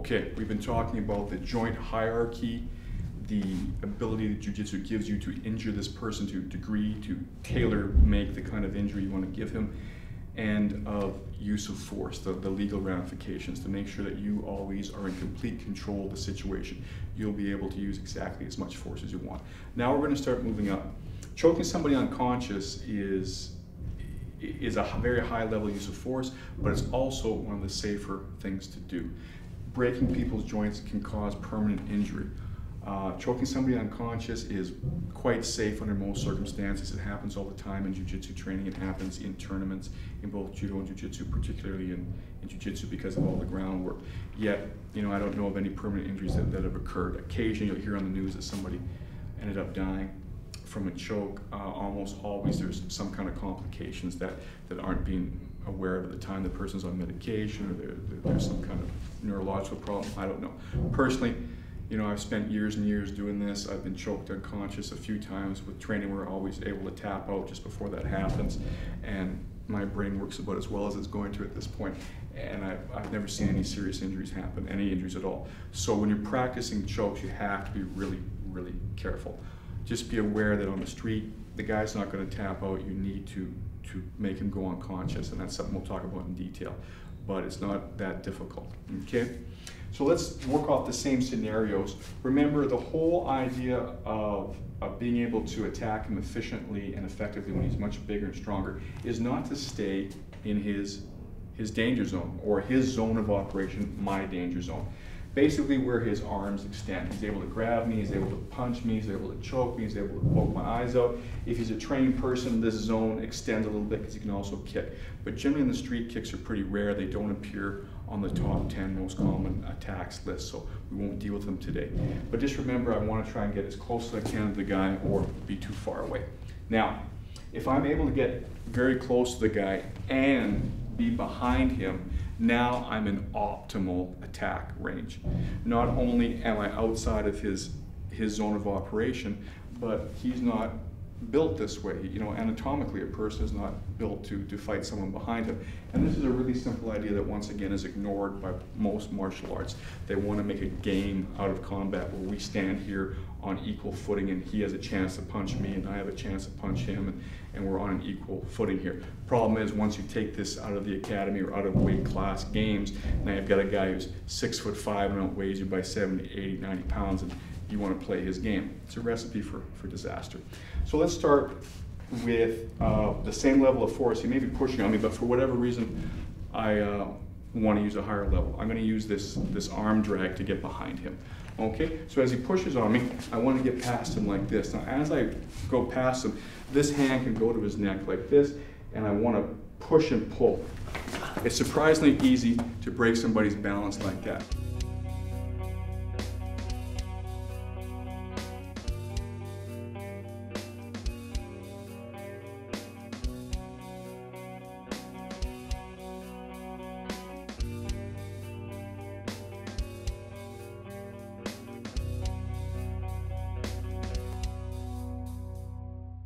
Okay, we've been talking about the joint hierarchy, the ability that jiu-jitsu gives you to injure this person to a degree, to tailor make the kind of injury you want to give him, and of use of force, the legal ramifications, to make sure that you always are in complete control of the situation. You'll be able to use exactly as much force as you want. Now we're going to start moving up. Choking somebody unconscious is a very high level use of force, but it's also one of the safer things to do. Breaking people's joints can cause permanent injury. Choking somebody unconscious is quite safe under most circumstances. It happens all the time in jiu-jitsu training. It happens in tournaments in both judo and jiu-jitsu, particularly in jiu-jitsu because of all the groundwork. Yet, I don't know of any permanent injuries that have occurred. Occasionally you'll hear on the news that somebody ended up dying from a choke. Almost always there's some kind of complications that aren't being aware of at the time the person's on medication, or there's some kind of neurological problem. I don't know. Personally, I've spent years and years doing this. I've been choked unconscious a few times. With training, we're always able to tap out just before that happens, and my brain works about as well as it's going to at this point, and I've never seen any serious injuries happen, any injuries at all. So when you're practicing chokes, you have to be really, really careful. Just be aware that on the street, the guy's not going to tap out. You need to make him go unconscious, and that's something we'll talk about in detail, but it's not that difficult, okay? So let's work off the same scenarios. Remember, the whole idea of being able to attack him efficiently and effectively when he's much bigger and stronger is not to stay in his danger zone, or his zone of operation, my danger zone. Basically where his arms extend. He's able to grab me, he's able to punch me, he's able to choke me, he's able to poke my eyes out. If he's a trained person, this zone extends a little bit because he can also kick. But generally in the street, kicks are pretty rare. They don't appear on the top 10 most common attacks list, so we won't deal with them today. But just remember, I want to try and get as close as I can to the guy or be too far away. Now, if I'm able to get very close to the guy and be behind him, now I'm in optimal attack range. Not only am I outside of his zone of operation, but he's not built this way. Anatomically, a person is not built to fight someone behind him. And this is a really simple idea that once again is ignored by most martial arts. They want to make a game out of combat where we stand here on equal footing and he has a chance to punch me and I have a chance to punch him, and we're on an equal footing here. Problem is, once you take this out of the academy or out of weight class games, now you've got a guy who's 6'5" and outweighs you by 70, 80, 90 pounds, and you want to play his game. It's a recipe for disaster. So let's start with the same level of force. He may be pushing on me, but for whatever reason, I want to use a higher level. I'm going to use this arm drag to get behind him. Okay, so as he pushes on me, I want to get past him like this. Now, as I go past him, this hand can go to his neck like this, and I want to push and pull. It's surprisingly easy to break somebody's balance like that.